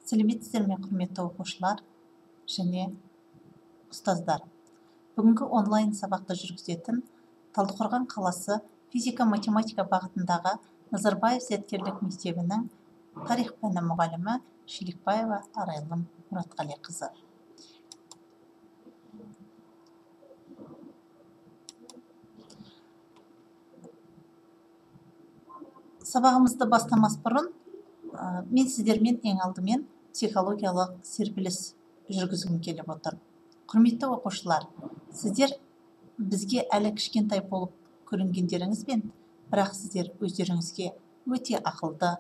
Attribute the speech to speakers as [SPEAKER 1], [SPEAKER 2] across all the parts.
[SPEAKER 1] Сәлеметсіздер ме, құрметті оқушылар және ұстаздар. Бүгінгі онлайн сабақты жүргізетін Талдықорған қаласы физика-математика бағытындағы Назарбаев зияткерлік мектебінің тарих пәні мұғалімі Шелекбаева Арайлым Мұратқалиқызы. Сабағымызды бастамас бұрын мен сіздермен ең алдымен психологиялық серпіліс жүргізгім келіп отыр. Құрметті оқушылар, сіздер бізге әлі кішкентай болып көрінгендеріңізбен, бірақ сіздер өздеріңізге өте ақылды,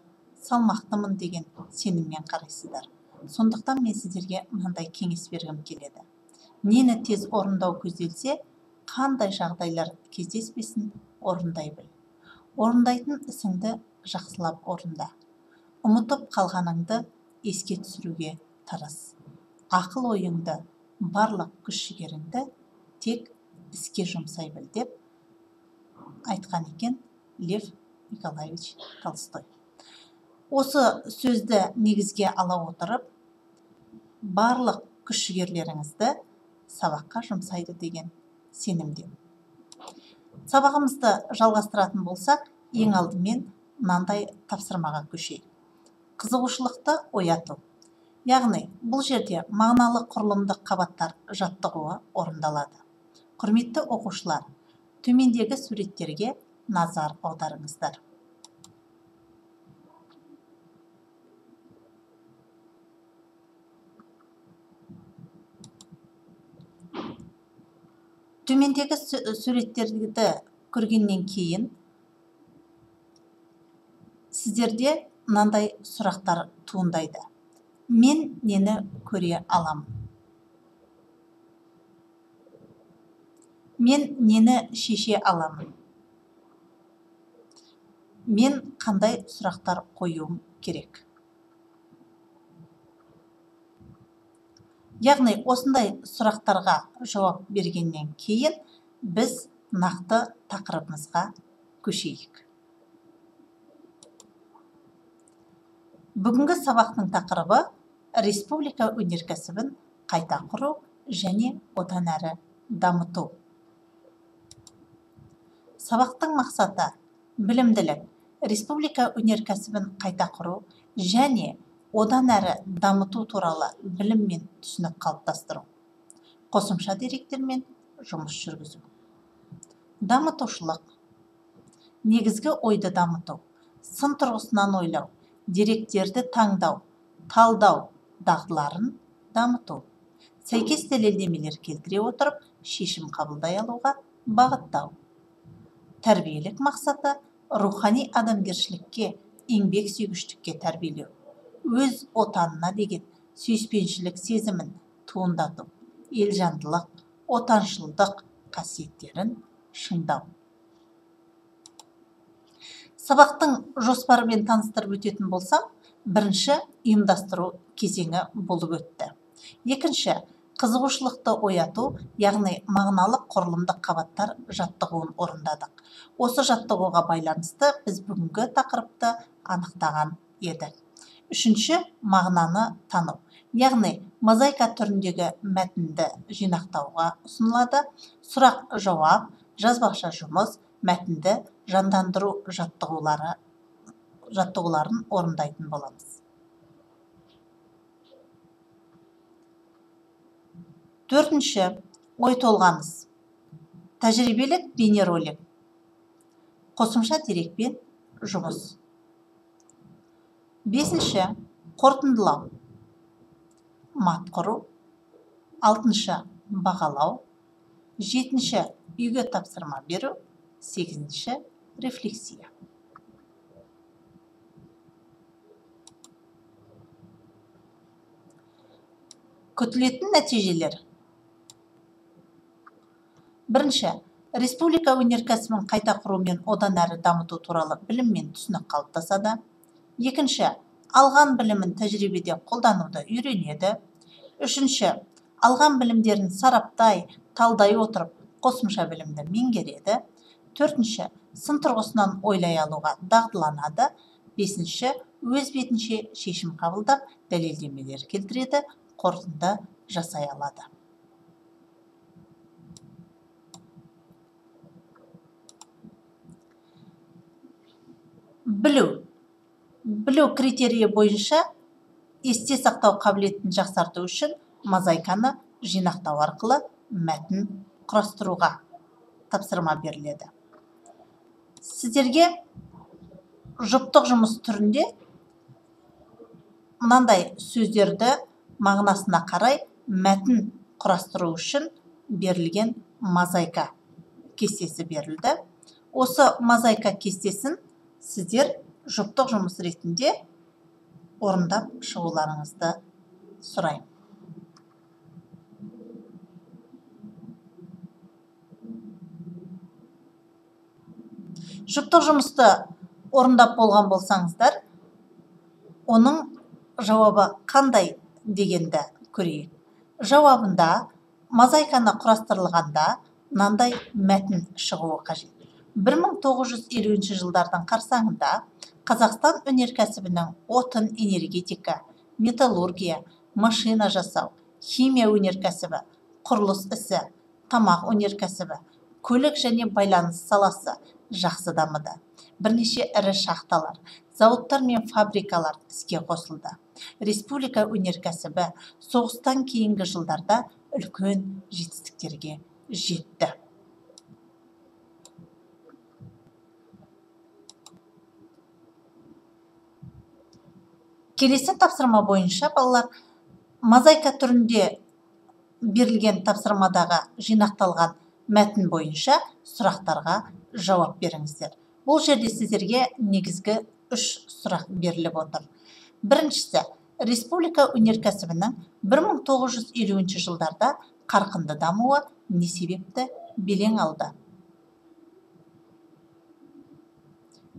[SPEAKER 1] салмақтымын деген сеніммен қарайсыздар. Сондықтан мен сіздерге мынандай кеңес бергім келеді. Нені тез орындау көзделсе, қандай жағдайлар кездеспесін орындай біл. Орындайтын ісіңді жақсылап орында. Ұмытып қалғаныңды еске түсіруге тырыс. Ақыл ойыңды, барлық күш-жігеріңді тек іске жұмсай біл деп айтқан екен Лев Николаевич Толстой. Осы сөзді негізге ала отырып, барлық күш-жігерлеріңізді сабаққа жұмсайды деген сенімдемін. Сабағымызды жалғастыратын болсақ, ең алдымен мынандай тапсырмаға көшейік. Қызығушылықты ояту. Яғни, бұл жерде мағыналы құрылымдық қабаттар жаттығуы орындалады. Құрметті оқушылар, төмендегі суреттерге назар аударыңыздар. Төмендегі суреттерді көргеннен кейін сіздерде мынандай сұрақтар туындайды. Мен нені көре аламын? Мен нені шеше аламын? Мен қандай сұрақтар қоюым керек? Яғни, осындай сұрақтарға жауап бергеннен кейін біз нақты тақырыбымызға көшейік. Бүгінгі сабақтың тақырыбы республика өнеркәсібін қайта құру және одан әрі дамыту. Сабақтың мақсаты білімділік, республика өнеркәсібін қайта құру және одан әрі дамыту туралы білім мен түсінік қалыптастыру. Қосымша деректермен жұмыс жүргізу. Дамытушылық. Негізгі ойды дамыту, сын тұрғысынан ойлау, деректерді таңдау, талдау дағдыларын дамыту. Сәйкес дәлелдемелер келтіре отырып, шешім қабылдай алуға бағыттау. Тәрбиелік мақсаты рухани адамгершілікке, еңбек сүйгіштікке тәрбиелеу. Өз отанына деген сүйіспеншілік сезімін туындату. Елжандылық, отаншылдық қасиеттерін шыңдау. Сабақтың жоспарымен таныстырып өтетін болсам, бірінші ұйымдастыру кезеңі болып өтті. Екінші, қызығушылықты ояту, яғни мағыналық құрылымдық қабаттар жаттығуын орындадық. Осы жаттығуға байланысты біз бүгінгі тақырыпты анықтаған едік. Үшінші, мағынаны тану, яғни мозаика түріндегі мәтінді жинақтауға ұсынылады. Сұрақ-жауап, жазбаша жұмыс, мәтінді жандандыру жаттығуларын орындайтын боламыз. Төртінші, ой толғаныс. Тәжірибелік бейнеролик. Қосымша дерекпен жұмыс. Бесінші, қорытындылау. Мат құру. Алтыншы, бағалау. Жетінші, үйге тапсырма беру. Сегізінші, рефлексия. Күтілетін нәтижелер. Бірінші, республика өнеркәсібін қайта құру мен одан әрі дамыту туралы білім мен түсінік қалыптасады. Екінші, алған білімін тәжірибеде қолдануды үйренеді. Үшінші, алған білімдерін сараптай, талдай отырып, қосымша білімді меңгереді. Төртінші, сын тұрғысынан ойлай алуға дағдыланады. Бесінші, өз бетінше шешім қабылдап, дәлелдемелер келтіреді, қорытынды жасай алады. Білу критерийі бойынша есте сақтау қабілетін жақсарту үшін мозаиканы жинақтау арқылы мәтін құрастыруға тапсырма беріледі. Сіздерге жұптық жұмыс түрінде мынандай сөздерді мағынасына қарай мәтін құрастыру үшін берілген мозаика кестесі берілді. Осы мозаика кестесін сіздер жұптық жұмыс ретінде орындап шығуларыңызды сұраймын. Жұптық жұмысты орындап болған болсаңыздар, оның жауабы қандай дегенді көрейік. Жауабында мозаиканы құрастырылғанда мынандай мәтін шығуы қажет. 1950 жылдардың қарсаңында Қазақстан өнеркәсібінің отын, энергетика, металлургия, машина жасау, химия өнеркәсібі, құрылыс ісі, тамақ өнеркәсібі, көлік және байланыс саласы жақсы дамыды. Бірнеше ірі шахталар, зауыттар мен фабрикалар іске қосылды. Республика өнеркәсібі соғыстан кейінгі жылдарда үлкен жетістіктерге жетті. Келесі тапсырма бойынша балалар мозаика түрінде берілген тапсырмадағы жинақталған мәтін бойынша сұрақтарға жауап беріңіздер. Бұл жерде сіздерге негізгі 3 сұрақ беріліп отыр. Біріншісі, республика өнеркәсібінің 1950 жылдарда қарқынды дамуы не себепті белең алды?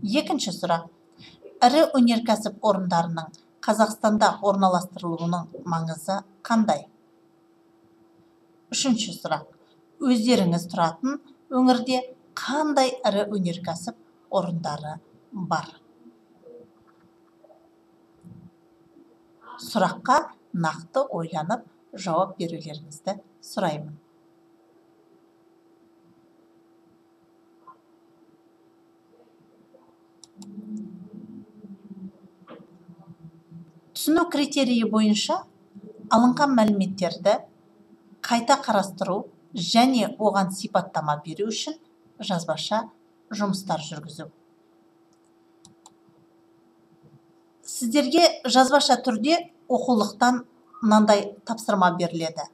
[SPEAKER 1] Екінші сұрақ, ірі өнеркәсіп орындарының Қазақстанда орналастырылуының маңызы қандай? Үшінші сұрақ, өздеріңіз тұратын өңірде қандай ірі өнеркәсіп орындары бар? Сұраққа нақты ойланып жауап берулеріңізді сұраймын. Түсіну критерийі бойынша алынған мәліметтерді қайта қарастыру және оған сипаттама беру үшін жазбаша жұмыстар жүргізу. Сіздерге жазбаша түрде оқулықтан мынандай тапсырма беріледі.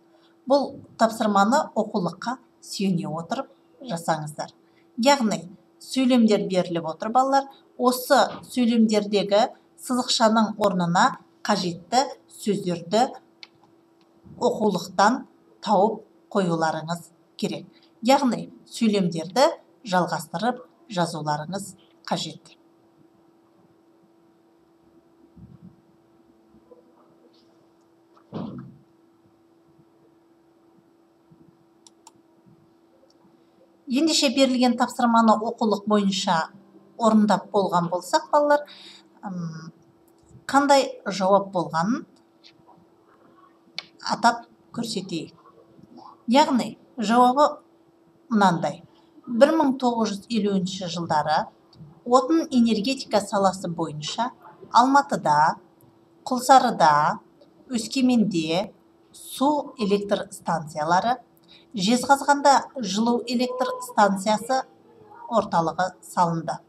[SPEAKER 1] Бұл тапсырманы оқулыққа сүйене отырып жасаңыздар. Яғни, сөйлемдер беріліп отыр балалар. Осы сөйлемдердегі сызықшаның орнына қажетті сөздерді оқулықтан тауып қоюларыңыз керек. Яғни, сөйлемдерді жалғастырып жазуларыңыз қажет. Ендеше берілген тапсырманы оқулық бойынша орындап болған болсақ, балалар, қандай жауап болғанын атап көрсетейік. Яғни, жауабы мынандай. 1950 жылдары отын энергетика саласы бойынша Алматыда, Құлсарыда, Өскеменде су электр станциялары, Жезқазғанда жылу электр станциясы орталығы салынды.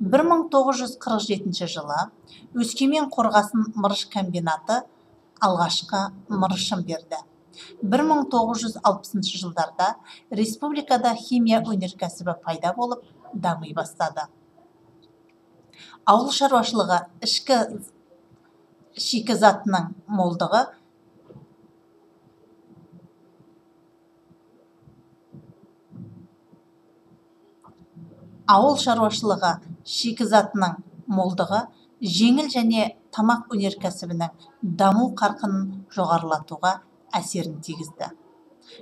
[SPEAKER 1] 1947 жылы Өскемен қорғасын мырыш комбинаты алғашқы мырышын берді. 1960 жылдарда республикада химия өнеркәсібі пайда болып, дами бастады. Ауыл шаруашылығы ішкі шикізатының молдығы жеңіл және тамақ өнеркәсібінің даму қарқынын жоғарылатуға әсерін тигізді.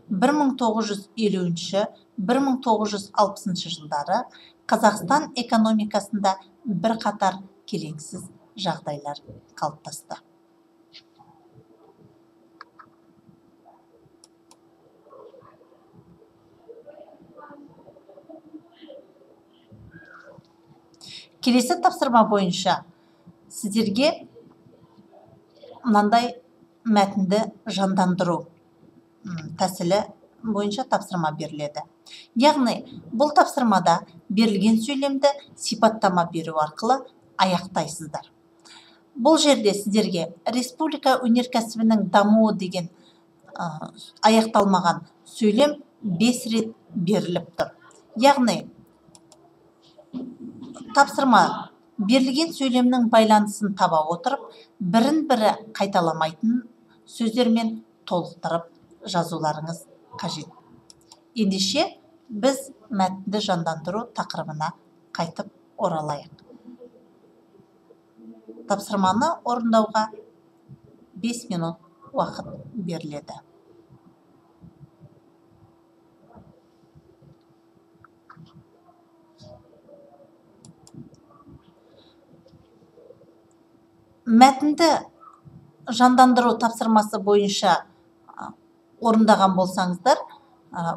[SPEAKER 1] 1950-1960 жылдары Қазақстан экономикасында бірқатар келеңсіз жағдайлар қалыптасты. Келесі тапсырма бойынша сіздерге мынандай мәтінді жандандыру тәсілі бойынша тапсырма беріледі. Яғни, бұл тапсырмада берілген сөйлемді сипаттама беру арқылы аяқтайсыздар. Бұл жерде сіздерге республика өнеркәсібінің дамуы деген аяқталмаған сөйлем 5 рет беріліп тұр. Яғни, тапсырма берілген сөйлемнің байланысын таба отырып, бірін-бірі қайталамайтын сөздермен толықтырып жазуларыңыз қажет. Ендеше, біз мәтінді жандандыру тақырыбына қайтып оралайық. Тапсырманы орындауға 5 минут уақыт беріледі. Мәтінді жандандыру тапсырмасы бойынша орындаған болсаңыздар,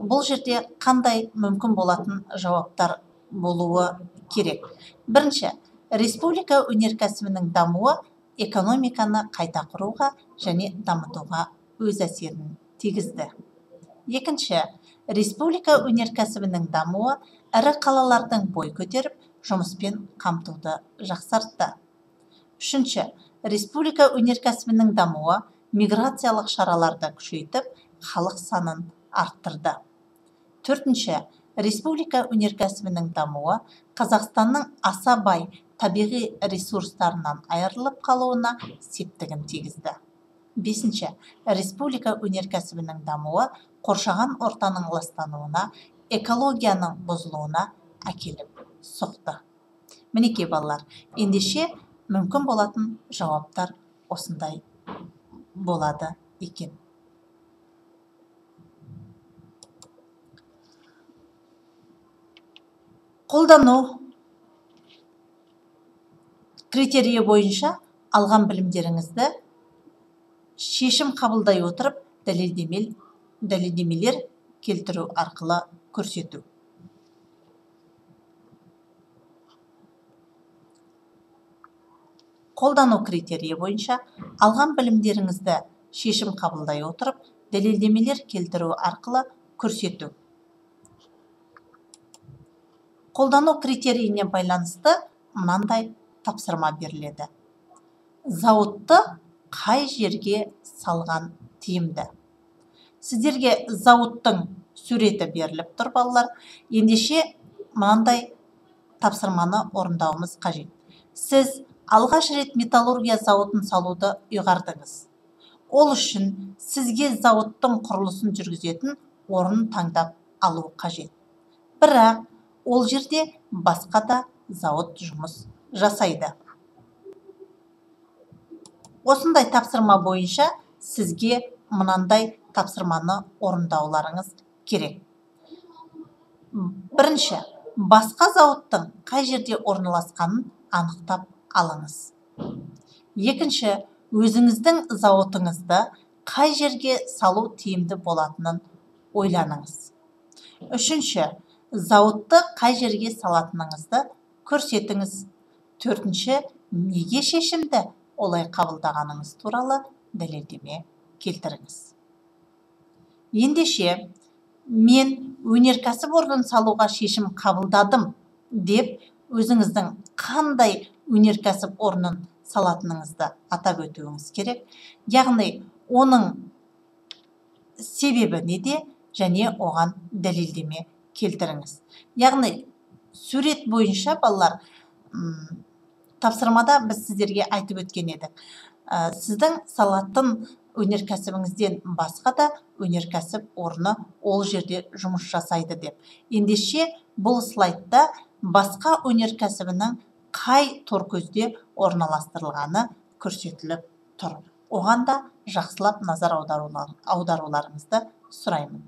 [SPEAKER 1] бұл жерде қандай мүмкін болатын жауаптар болуы керек. Бірінші, республика өнеркәсібінің дамуы экономиканы қайта құруға және дамытуға өз әсерін тигізді. Екінші, республика өнеркәсібінің дамуы ірі қалалардың бой көтеріп, жұмыспен қамтуды жақсартты. Үшінші, республика өнеркәсібінің дамуы миграциялық шараларды күшейтіп, халық санын арттырды. Төртінші, республика өнеркәсібінің дамуы Қазақстанның аса бай табиғи ресурстарынан айырылып қалуына септігін тигізді. Бесінші, республика өнеркәсібінің дамуы қоршаған ортаның ластануына, экологияның бұзылуына әкеліп соқты. Мінекей балалар, ендеше мүмкін болатын жауаптар осындай болады екен. Қолдану критерийі бойынша алған білімдеріңізді шешім қабылдай отырып дәлелдемелер келтіру арқылы көрсету. Қолдану критерийі бойынша алған білімдеріңізді шешім қабылдай отырып дәлелдемелер келтіру арқылы көрсету. Қолдану критерийіне байланысты мынандай тапсырма беріледі. Зауытты қай жерге салған тиімді? Сіздерге зауыттың суреті беріліп тұр, балалар. Ендеше мынандай тапсырманы орындауымыз қажет. Сіз алғаш рет металлургия зауытын салуды ұйғардыңыз. Ол үшін сізге зауыттың құрылысын жүргізетін орын таңдап алу қажет. Бірақ ол жерде басқа да зауыт жұмыс жасайды. Осындай тапсырма бойынша сізге мынандай тапсырманы орындауларыңыз керек. Бірінші, басқа зауыттың қай жерде орналасқанын анықтап алыңыз. Екінші, өзіңіздің зауытыңызды қай жерге салу тиімді болатынын ойланыңыз. Үшінші, зауытты қай жерге салатыныңызды көрсетіңіз. Төртінші, неге шешімді олай қабылдағаныңыз туралы дәлелдеме келтіріңіз. Ендеше, мен өнеркәсіп орнын салуға шешім қабылдадым деп, өзіңіздің қандай өнеркәсіп орнын салатыныңызды атап өтуіңіз керек. Яғни, оның себебі неде және оған дәлелдеме келтіріңіз. Яғни, сурет бойынша, балалар, тапсырмада біз сіздерге айтып өткен едік. Сіздің салатын өнеркәсібіңізден басқа да өнеркәсіп орны ол жерде жұмыс жасайды деп. Ендеше, бұл слайдта басқа өнеркәсібінің қай торкөзде орналастырылғаны көрсетіліп тұр. Оған да жақсылап назар аударуларыңызды сұраймын.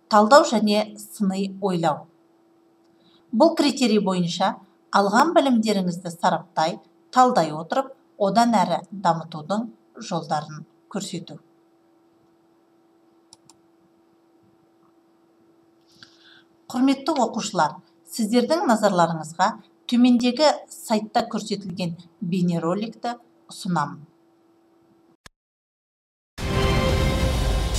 [SPEAKER 1] талдау және сыни ойлау. Бұл критерий бойынша алған білімдеріңізді сараптай, талдай отырып, одан әрі дамытудың жолдарын көрсету. Құрметті оқушылар, сіздердің назарларыңызға төмендегі сайтта көрсетілген бейнероликті ұсынамын.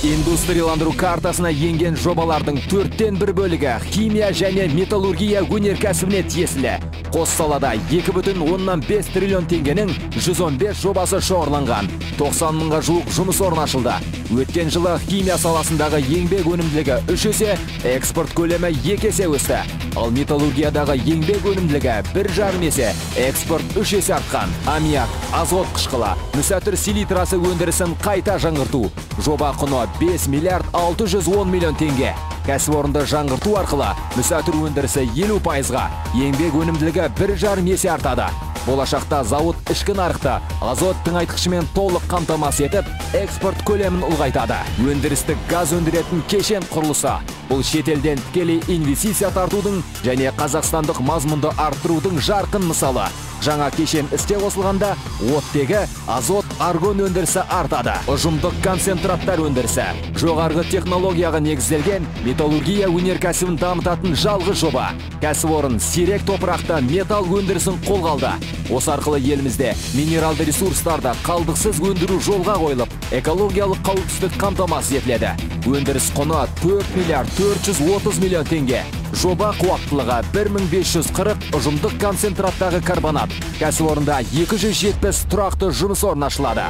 [SPEAKER 2] Индустрияландыру картасына енген жобалардың 4/1 бөлігі химия және металлургия өнеркәсібіне тиесілі. Қос салада 2,5 триллион теңгенің 115 жобасы шоғырланған. 90 мыңға жуық жұмыс орны ашылды. Өткен жылы химия саласындағы еңбек өнімділігі 3 есе, экспорт көлемі 2 есе өсті. Ал металлургиядағы еңбек өнімділігі 1,5 есе, экспорт 3 есе артқан. Аммиак, азот қышқылы, мүсәтір селитрасы өндірісін қайта жаңғырту. Жоба құны 5 миллиард 610 миллион теңге. Кәсіпорынды жаңғырту арқылы мүсәтір өндірісі 50%-ға, еңбек өнімділігі 1,5 есе артады. Болашақта зауыт ішкі нарықты азот тыңайтқышымен толық қамтамасыз етіп, экспорт көлемін ұлғайтады. Өндірістік газ өндіретін кешен құрылысы. Бұл шетелден тікелей инвестиция тартудың және қазақстандық мазмұнды арттырудың жарқын мысалы. Жаңа кешен іске қосылғанда оттегі азот аргон өндірісі артады. Ұжымдық концентраттар өндірісі. Жоғарғы технологияға негізделген металлургия өнеркәсібін дамытатын жалғыз жоба. Кәсіпорын сирек топырақта металл өндірісін қолға алды. Осы арқылы елімізде минералды ресурстарды қалдықсыз өндіру жолға қойылып, экологиялық қауіпсіздік қамтамасыз етіледі. Өндіріс құны 4 миллиард 430 миллион теңге. Жоба қуаттылығы 1540 ұжымдық концентраттағы карбонат. Кәсіпорында 270 тұрақты жұмыс орны ашылады.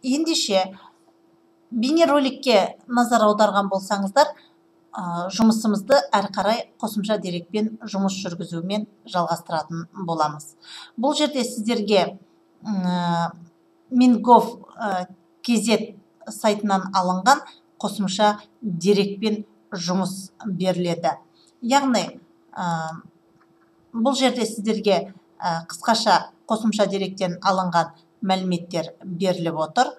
[SPEAKER 1] Ендеше, бейнероликке назар аударған болсаңыздар, жұмысымызды әрі қарай қосымша дерекпен жұмыс жүргізумен жалғастыратын боламыз. Бұл жерде сіздерге Mingof.kz сайтынан алынған қосымша дерекпен жұмыс беріледі. Яғни, бұл жерде сіздерге қысқаша қосымша деректен алынған мәліметтер беріліп отыр.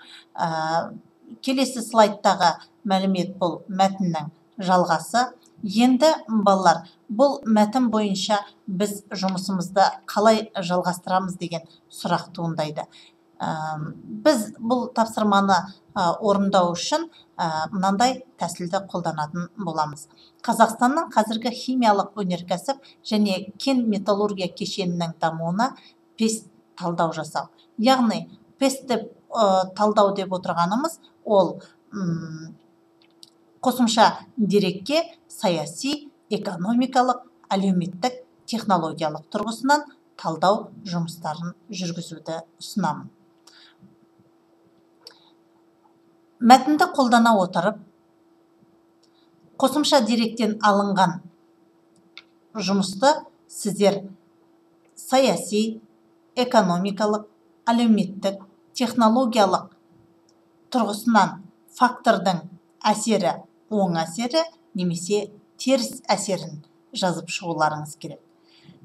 [SPEAKER 1] Келесі слайдтағы мәлімет бұл мәтіннің жалғасы. Енді, балалар, бұл мәтін бойынша біз жұмысымызды қалай жалғастырамыз деген сұрақ туындайды. Біз бұл тапсырманы орындау үшін мынандай тәсілді қолданатын боламыз. Қазақстанның қазіргі химиялық өнеркәсіп және кен металлургия кешенінің дамуына PEST талдау жасау. Яғни, PEST талдау деп отырғанымыз ол қосымша дерекке саяси, экономикалық, әлеуметтік, технологиялық тұрғысынан талдау жұмыстарын жүргізуді ұсынамын. Мәтінді қолдана отырып, қосымша деректен алынған жұмысты сіздер саяси, экономикалық, әлеуметтік, технологиялық тұрғысынан фактордың әсері, оң әсері немесе теріс әсерін жазып шығуларыңыз керек.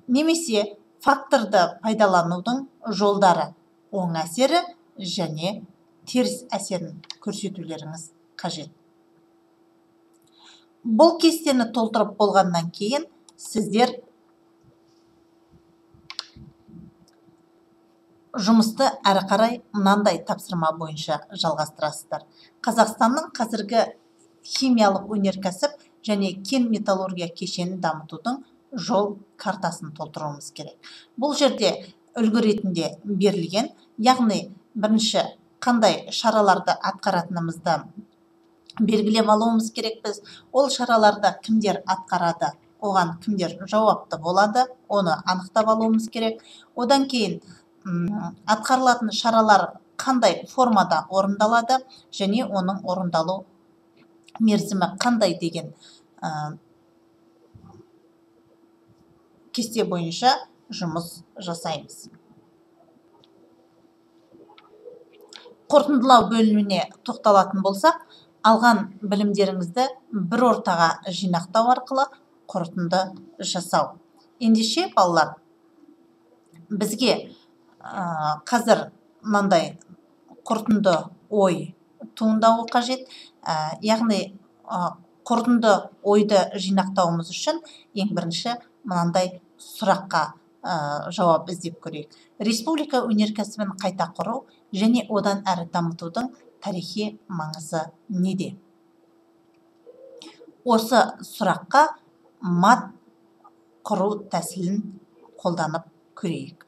[SPEAKER 1] Немесе факторды пайдаланудың жолдары, оң әсері және теріс әсерін көрсетулеріңіз қажет. Бұл кестені толтырып болғаннан кейін сіздер жұмысты әрі қарай мынандай тапсырма бойынша жалғастырасыздар. Қазақстанның қазіргі химиялық өнеркәсіп және кен металлургия кешенін дамытудың жол картасын толтыруымыз керек. Бұл жерде үлгі ретінде берілген, яғни бірінші қандай шараларды атқаратынымызды белгілеп алуымыз керек біз. Ол шараларда кімдер атқарады, оған кімдер жауапты болады, оны анықтап алуымыз керек. Одан кейін атқарылатын шаралар қандай формада орындалады және оның орындалу мерзімі қандай деген кесте бойынша жұмыс жасаймыз. Қорытындылау бөліміне тоқталатын болсақ, алған білімдеріңізді бір ортаға жинақтау арқылы қорытынды жасау. Ендеше, балалар, бізге қазір мынандай қорытынды ой туындауы қажет. Яғни қорытынды ойды жинақтауымыз үшін ең бірінші мынандай сұраққа жауап іздеп көрейік. Республика өнеркәсібін қайта құру және одан әрі дамытудың тарихи маңызы неде? Осы сұраққа мат құру тәсілін қолданып көрейік.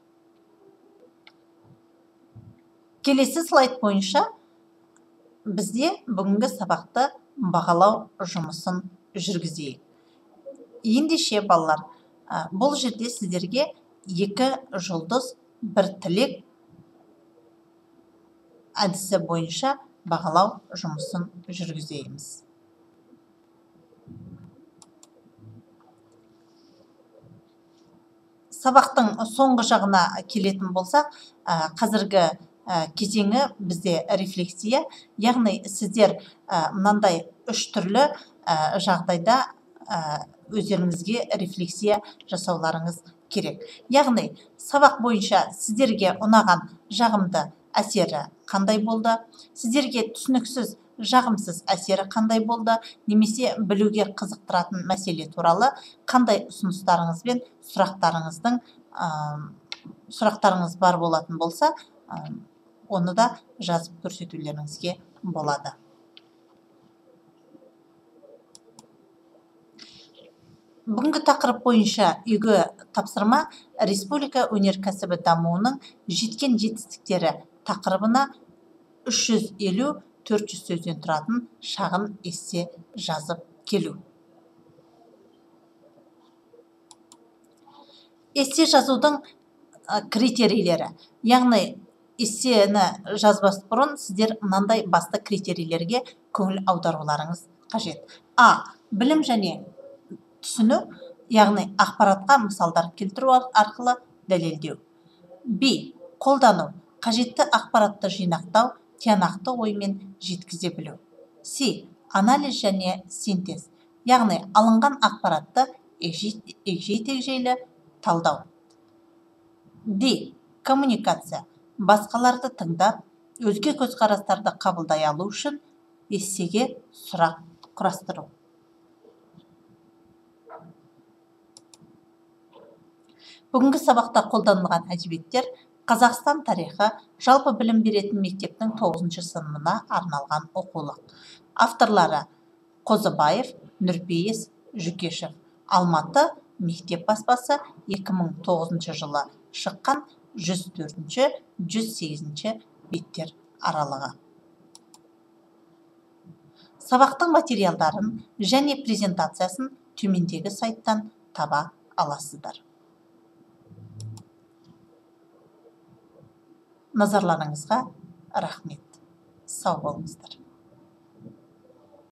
[SPEAKER 1] Келесі слайд бойынша бізде бүгінгі сабақты бағалау жұмысын жүргізейік. Ендеше балалар, бұл жерде сіздерге 2 жұлдыз 1 тілек әдісі бойынша бағалау жұмысын жүргізейміз. Сабақтың соңғы жағына келетін болсақ, қазіргі кезеңі бізде рефлексия, яғни сіздер мынандай 3 түрлі жағдайда өздеріңізге рефлексия жасауларыңыз керек. Яғни сабақ бойынша сіздерге ұнаған жағымды әсері қандай болды, сіздерге түсініксіз жағымсыз әсері қандай болды, немесе білуге қызықтыратын мәселе туралы қандай ұсыныстарыңыз бен сұрақтарыңыз бар болатын болса, оны да жазып көрсетулеріңізге болады. Бүгінгі тақырып бойынша үйге тапсырма республика өнеркәсібі дамуының жеткен жетістіктері тақырыбына 350-400 сөзден тұратын шағын эссе жазып келу. Эссе жазудың критерийлері, яғни эссені жазбас бұрын сіздер мынандай басты критерийлерге көңіл аударуларыңыз қажет. Білім және түсіну, яғни ақпаратқа мысалдар келтіру арқылы дәлелдеу. Қолдану, қажетті ақпаратты жинақтау, тиянақты оймен жеткізе білу. Анализ және синтез, яғни алынған ақпаратты егжей-тегжейлі талдау. Коммуникация, басқаларды тыңдап, өзге көзқарастарды қабылдай алу үшін эссеге сұрақ құрастыру. Бүгінгі сабақта қолданылған әдебиеттер Қазақстан тарихы жалпы білім беретін мектептің 9-шы сыныбына арналған оқулық. Авторлары Қозыбаев, Нұрпейіс, Жүкешев. Алматы мектеп баспасы 2009 жылы шыққан 104-108 беттер аралығы. Сабақтың материалдарын және презентациясын төмендегі сайттан таба аласыздар. Назарларыңызға рахмет. Сау болыңыздар.